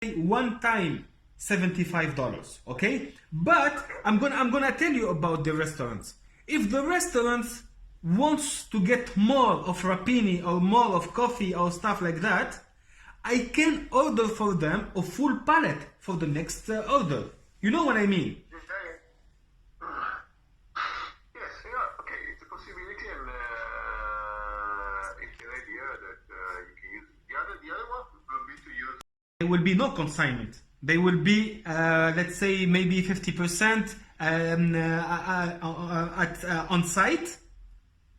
one time $75, okay? But I'm gonna tell you about the restaurants. If the restaurants wants to get more of rapini or more of coffee or stuff like that, I can order for them a full pallet for the next order. You know what I mean? Yes, yeah, okay, it's a possibility, and it's an idea that you can use. The other one will be to use. There will be no consignment. They will be, let's say, maybe 50% on site,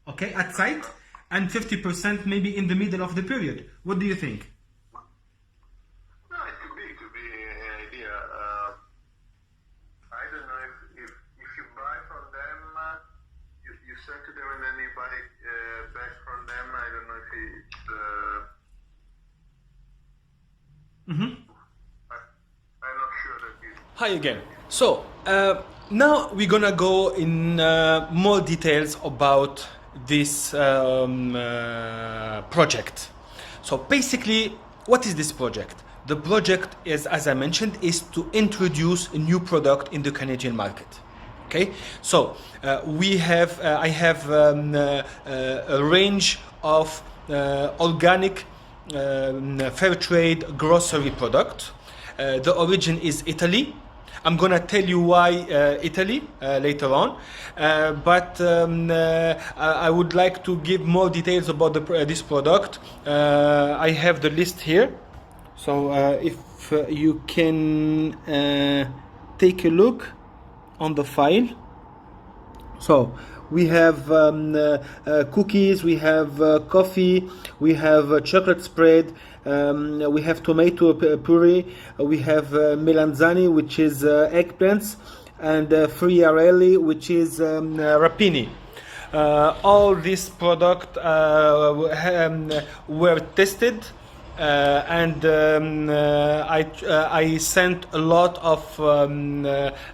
okay, at site, and 50% maybe in the middle of the period. What do you think? No, it could be an idea. I don't know if you buy from them, you send to them and then you buy back from them. I don't know if it's. I'm not sure that you. Hi again. So now we're gonna go in more details about this project. So basically, what is this project? The project is, as I mentioned, is to introduce a new product in the Canadian market. Okay, so I have a range of organic fair trade grocery product. The origin is Italy. I'm gonna tell you why Italy later on, but I would like to give more details about this product. I have the list here, so if you can take a look on the file. So we have cookies, we have coffee, we have chocolate spread, we have tomato puree, we have melanzani, which is eggplants, and friarelli, which is rapini. All these products were tested, and I sent a lot of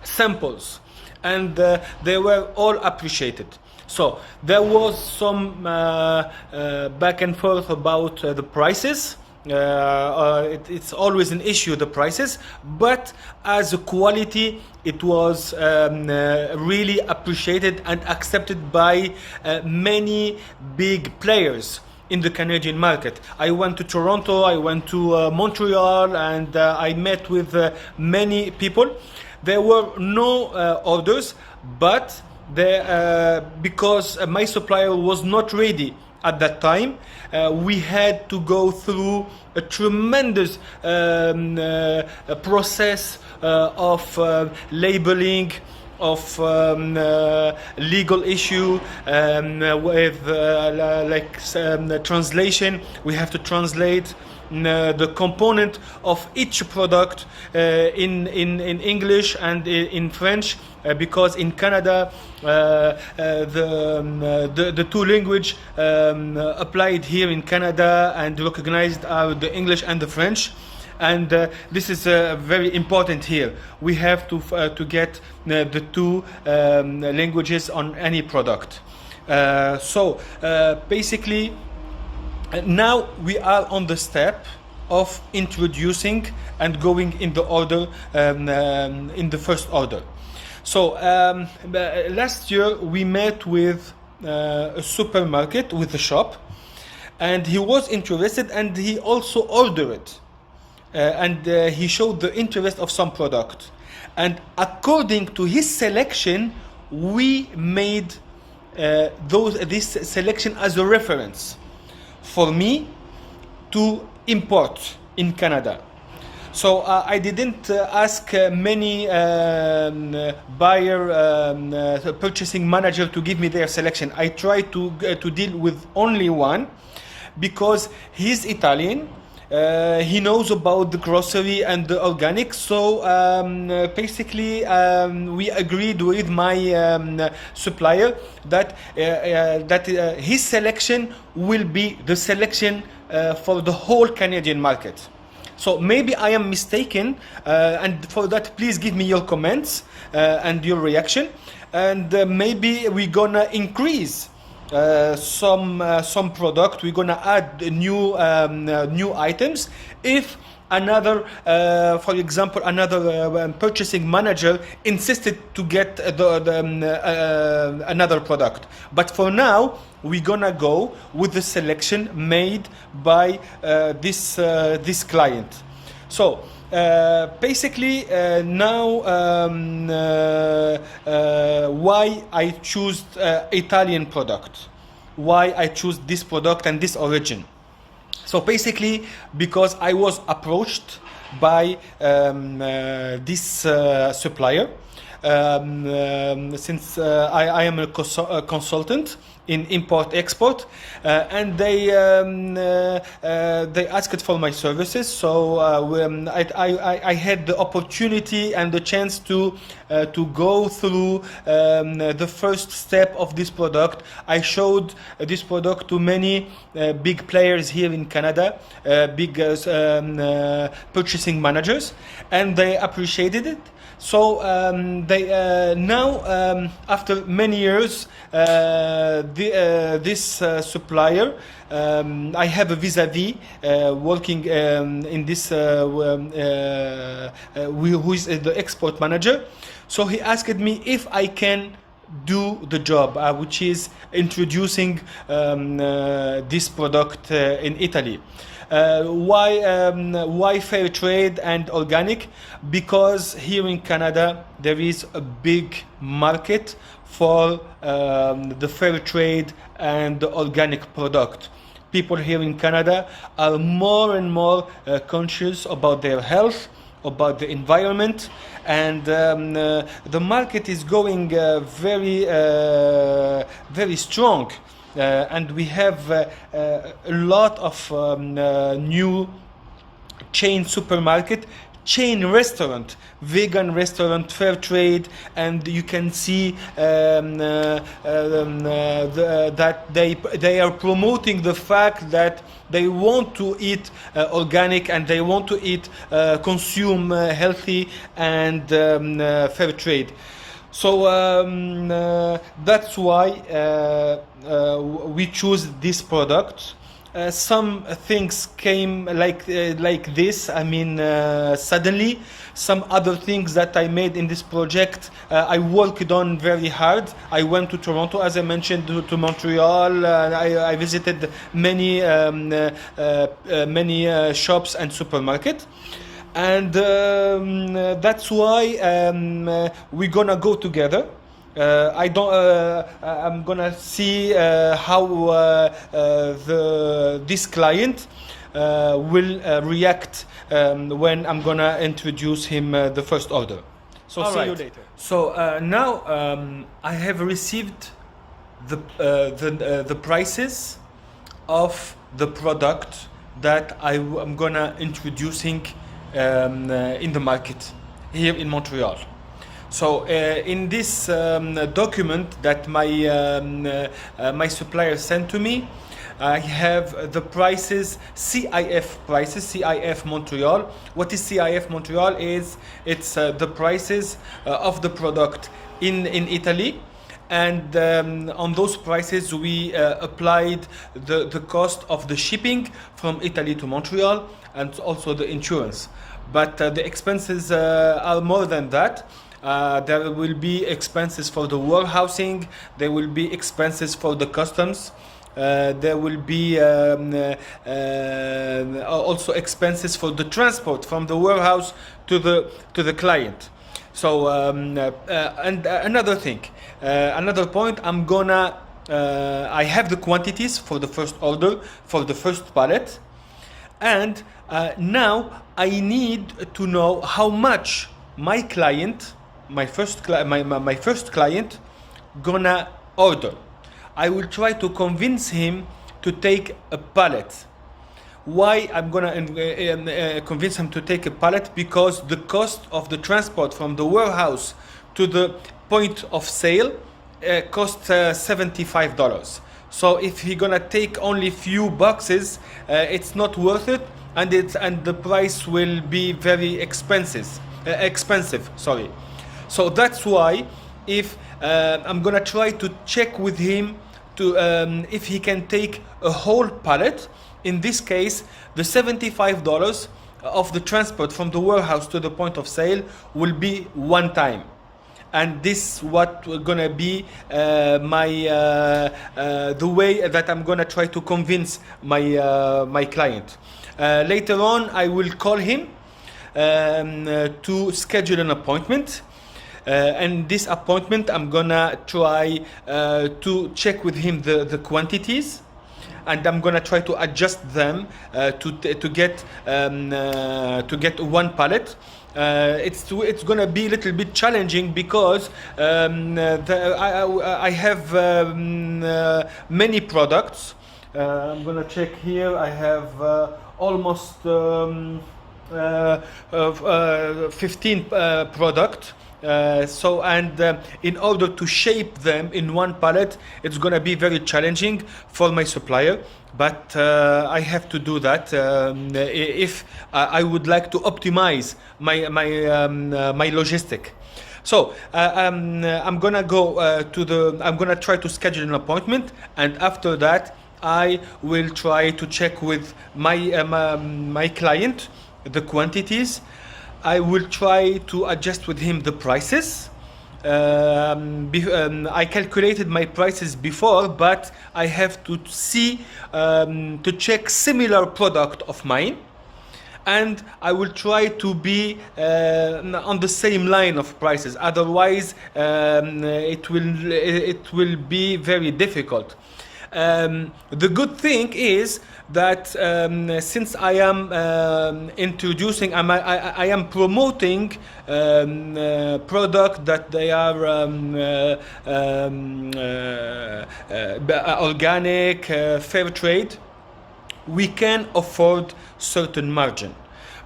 samples, and they were all appreciated. So there was some back and forth about the prices. It's always an issue, the prices, but as a quality it was really appreciated and accepted by many big players in the Canadian market. I went to Toronto, I went to Montreal, and I met with many people. There were no orders, but because my supplier was not ready at that time, we had to go through a tremendous process of labeling, of legal issue, with translation. We have to translate the component of each product in English and in French, because in Canada the two language applied here in Canada and recognized are the English and the French. And this is very important here. We have to get the two languages on any product. So basically, now we are on the step of introducing and going in the order, in the first order. So last year we met with a supermarket, with a shop, and he was interested, and he also ordered it. And he showed the interest of some product, and according to his selection, we made this selection as a reference for me to import in Canada. So I didn't ask many purchasing manager to give me their selection. I tried to deal with only one, because he's Italian. He knows about the grocery and the organic, so basically we agreed with my supplier that his selection will be the selection for the whole Canadian market. So maybe I am mistaken, and for that please give me your comments and your reaction, and maybe we're gonna increase some product. We're gonna add new items if another, for example, another purchasing manager insisted to get another product. But for now, we're gonna go with the selection made by this client. So basically, now why I choose Italian product, why I choose this product and this origin. So basically, because I was approached by this supplier, since I am a consultant in import-export, and they asked for my services. So I had the opportunity and the chance to go through the first step of this product. I showed this product to many big players here in Canada, big purchasing managers, and they appreciated it. So they now, after many years, this supplier, I have a vis-a-vis working in this, who is the export manager. So he asked me if I can do the job, which is introducing this product in Italy. Why fair trade and organic? Because here in Canada there is a big market for the fair trade and the organic product. People here in Canada are more and more conscious about their health, about the environment, and the market is going very strong. And we have a lot of new chain supermarket, chain restaurant, vegan restaurant, fair trade, and you can see that they are promoting the fact that they want to eat organic and they want to eat, consume healthy and fair trade. So that's why we choose this product. Some things came like this. I mean, suddenly. Some other things that I made in this project, I worked on very hard. I went to Toronto, as I mentioned, to Montreal. I visited many shops and supermarkets. And that's why we're gonna go together. I'm gonna see how this client will react when I'm gonna introduce him the first order. So see you later. So now I have received the prices of the product that I'm gonna introducing in the market here in Montreal. So in this document that my supplier sent to me, I have the prices, CIF prices, CIF Montreal. What is CIF Montreal? It's the prices of the product in Italy. And on those prices we applied the cost of the shipping from Italy to Montreal and also the insurance. But the expenses are more than that. There will be expenses for the warehousing, there will be expenses for the customs, there will be also expenses for the transport from the warehouse to the client. So and another thing, another point, I have the quantities for the first order, for the first pallet, and now I need to know how much my client, my first client, gonna order. I will try to convince him to take a pallet. Why I'm gonna convince him to take a pallet? Because the cost of the transport from the warehouse to the point of sale costs $75. So if he's gonna take only few boxes, it's not worth it, and the price will be very expensive. Sorry. So that's why if I'm gonna try to check with him to if he can take a whole pallet. In this case, the $75 of the transport from the warehouse to the point of sale will be one time. And this what gonna be the way that I'm gonna try to convince my client. Later on, I will call him to schedule an appointment. And this appointment, I'm gonna try to check with him the quantities, and I'm gonna try to adjust them to get one pallet. It's gonna be a little bit challenging because I have many products. I'm gonna check here. I have almost 15 products. In order to shape them in one pallet, it's gonna be very challenging for my supplier. But I have to do that if I would like to optimize my logistic. So I'm gonna go I'm gonna try to schedule an appointment, and after that I will try to check with my client the quantities. I will try to adjust with him the prices. I calculated my prices before, but I have to see to check similar product of mine, and I will try to be on the same line of prices. Otherwise, it will be very difficult. The good thing is that since I am introducing, I am promoting product that they are organic, fair trade, we can afford certain margin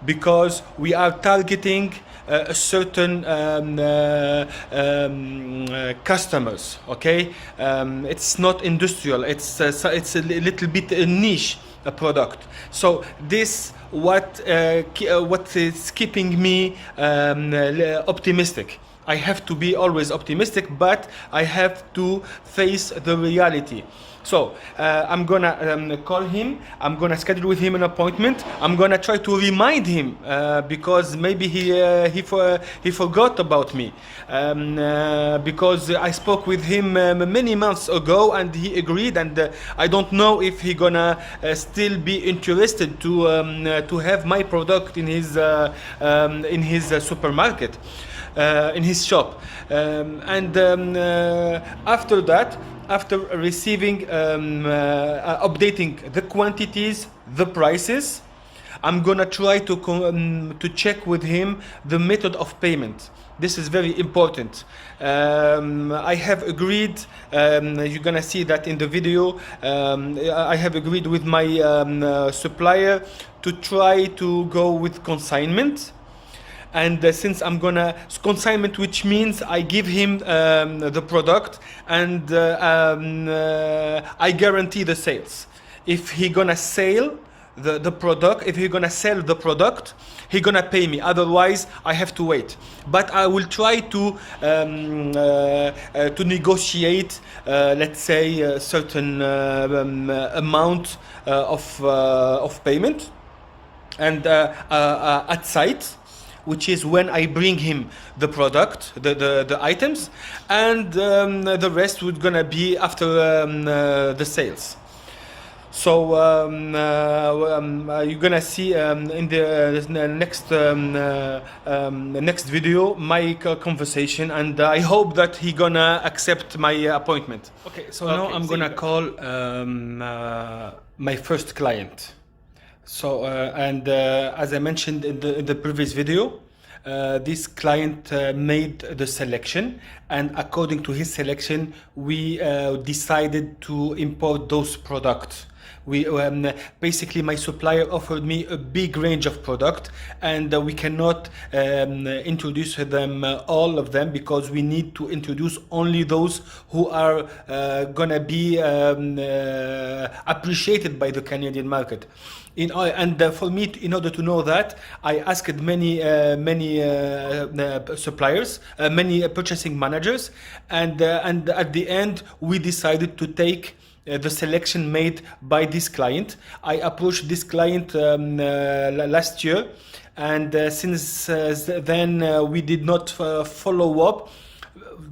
because we are targeting a certain customers. Okay, it's not industrial. It's a little bit a niche product. So this what is keeping me optimistic. I have to be always optimistic, but I have to face the reality. So I'm gonna call him. I'm gonna schedule with him an appointment. I'm gonna try to remind him because maybe he forgot about me. Because I spoke with him many months ago, and he agreed. And I don't know if he gonna still be interested to have my product in his supermarket. In his shop, after that, after receiving updating the quantities, the prices, I'm gonna try to check with him the method of payment. This is very important. I have agreed, you're gonna see that in the video, I have agreed with my supplier to try to go with consignment. And since I'm gonna consignment, which means I give him the product, and I guarantee the sales. If he gonna sell the product, if he gonna sell the product, he gonna pay me. Otherwise, I have to wait. But I will try to negotiate, let's say, a certain amount of payment, and at site, which is when I bring him the product, the items, and the rest would gonna be after the sales. So you're gonna see in the next video my conversation, and I hope that he gonna accept my appointment. Okay, so now I'm gonna call my first client. So as I mentioned in the previous video, this client made the selection, and according to his selection, we decided to import those products. We basically, my supplier offered me a big range of product, and we cannot introduce them all of them, because we need to introduce only those who are gonna be appreciated by the Canadian market. For me, in order to know that, I asked many suppliers, many purchasing managers, and at the end we decided to take the selection made by this client. I approached this client last year, and since then we did not follow up,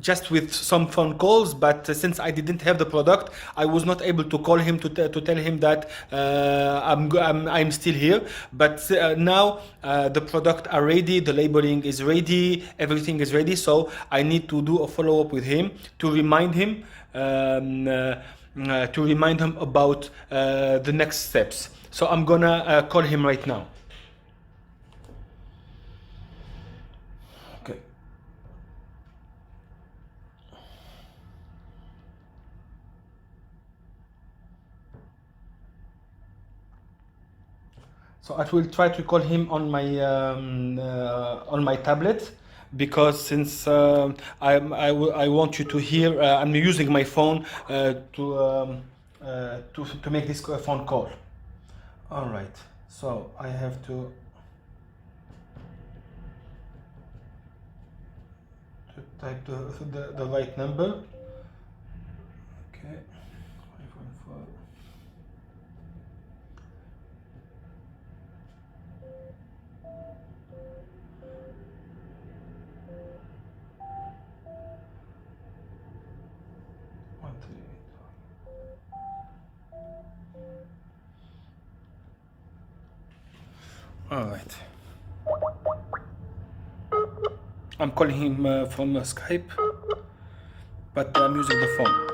just with some phone calls. But since I didn't have the product, I was not able to call him to tell him that I'm still here. But now the product are ready, the labeling is ready, everything is ready. So I need to do a follow up with him to remind him about the next steps. So I'm gonna call him right now. Okay. So I will try to call him on my tablet, because since I want you to hear, I'm using my phone to make this phone call. All right. So I have to type the right number. Okay. 514. All right. I'm calling him from Skype, but I'm using the phone.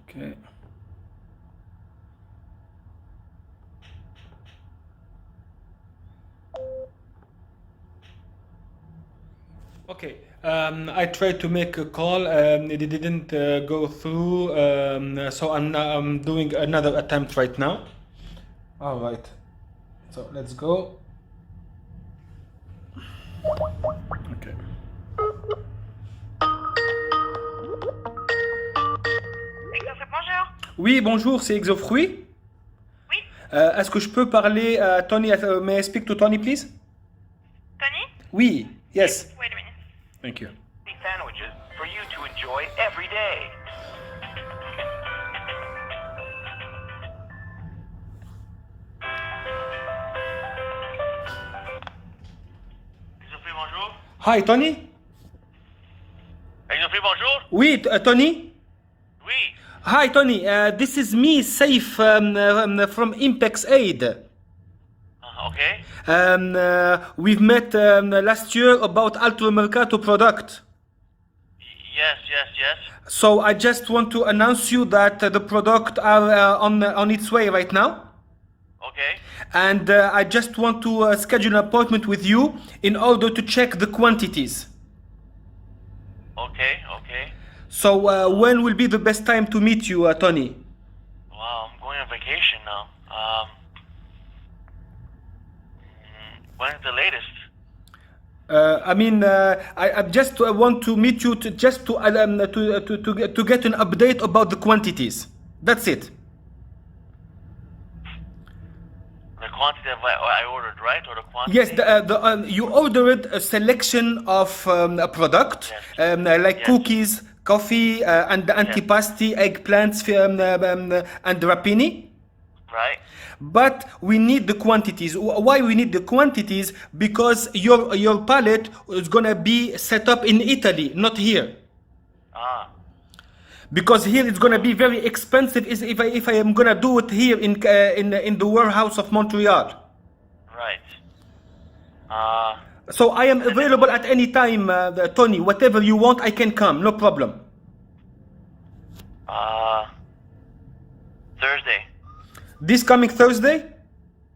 Okay. Okay. I tried to make a call, it didn't go through, so I'm doing another attempt right now. All right, so let's go. Okay. Bonjour. Oui, bonjour, c'est Exofruit. Oui. Est-ce que je peux parler à Tony? May I speak to Tony, please? Tony? Oui, yes. Wait a minute. Thank you. Sandwiches for you to enjoy every day. Bonjour. Hi, Tony? Bonjour. Oui, Tony? Oui. Hi, Tony. This is me, Saif, from Impexaid. Okay. We've met last year about Alto Mercato product. Yes. So I just want to announce you that the product are on its way right now. Okay. And I just want to schedule an appointment with you in order to check the quantities. Okay. So when will be the best time to meet you, Tony? Wow, I'm going on vacation now. When's the latest? I just want to meet you to get an update about the quantities. That's it. The quantity of I ordered, right? Or the quantity? Yes, you ordered a selection of a product, Yes. like Yes. cookies, coffee, and antipasti, eggplants, and rapini. Right. But we need the quantities. Why we need the quantities? Because your pallet is gonna be set up in Italy, not here. Ah. Because here it's gonna be very expensive if I am gonna do it here in the warehouse of Montreal. Right. So I am available at any time, Tony. Whatever you want, I can come. No problem. Thursday. This coming Thursday?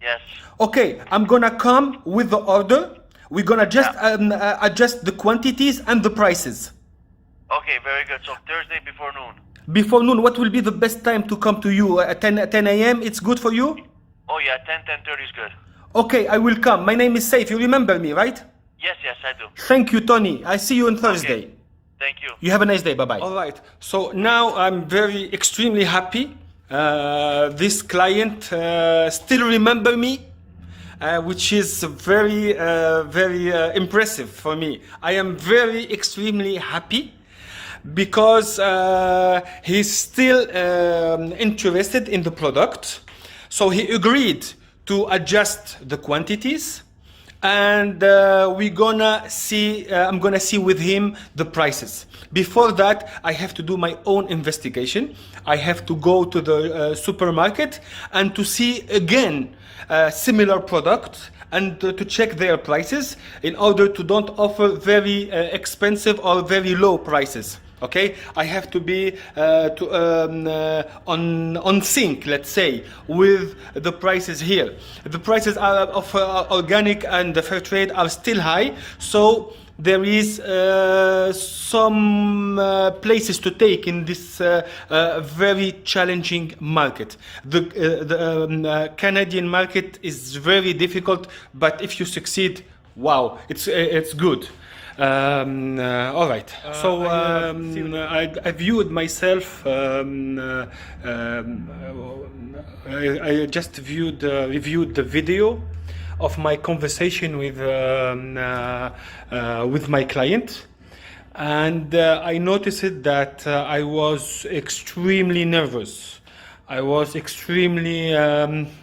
Yes. Okay, I'm gonna come with the order. We're gonna just adjust the quantities and the prices. Okay, very good. So Thursday before noon. Before noon, what will be the best time to come to you? At 10 a.m. It's good for you? Oh yeah, 10:30 is good. Okay, I will come. My name is Saif. You remember me, right? Yes, I do. Thank you, Tony. I see you on Thursday. Okay. Thank you. You have a nice day. Bye-bye. All right. So now I'm extremely happy. This client still remember me, which is very impressive for me. I am extremely happy because he's still interested in the product. So he agreed to adjust the quantities, and we're gonna see. I'm gonna see with him the prices. Before that, I have to do my own investigation. I have to go to the supermarket and to see again similar products and to check their prices in order to don't offer very expensive or very low prices. Okay, I have to be on sync, let's say, with the prices here. The prices of organic and fair trade are still high, so there is some places to take in this very challenging market. The Canadian market is very difficult, but if you succeed, wow, it's good. All right. So I viewed myself. I just reviewed the video of my conversation with my client, and I noticed that I was extremely nervous. I was extremely,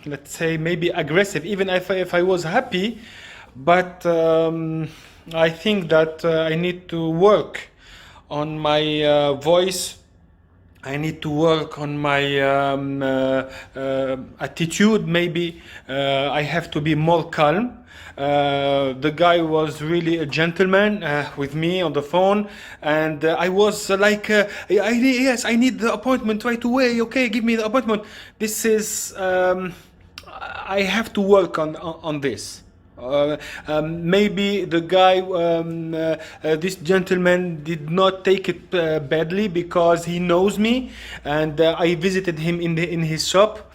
let's say, maybe aggressive, even if I was happy, but I think that I need to work on my voice. I need to work on my attitude. Maybe I have to be more calm. The guy was really a gentleman with me on the phone, and I was like, yes, I need the appointment right away. Okay, give me the appointment. This is, I have to work on this. Maybe the guy, this gentleman did not take it badly because he knows me, and I visited him in his shop.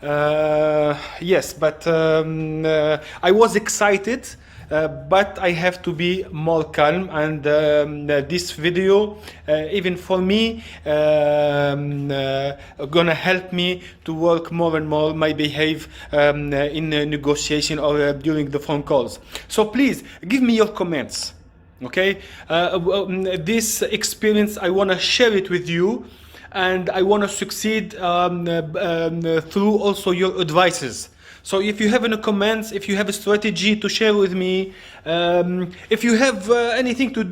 Yes, but I was excited, but I have to be more calm, and this video, even for me, gonna help me to work more and more my behavior in negotiation or during the phone calls. So please give me your comments. Okay, this experience, I want to share it with you, and I want to succeed through also your advices. So if you have any comments, if you have a strategy to share with me, if you have anything to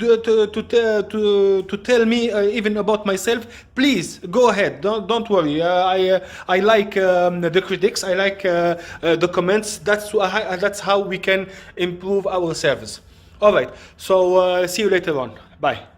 tell me, even about myself, please go ahead. Don't worry. I like the critics. I like the comments. That's how we can improve our service. All right. So see you later on. Bye.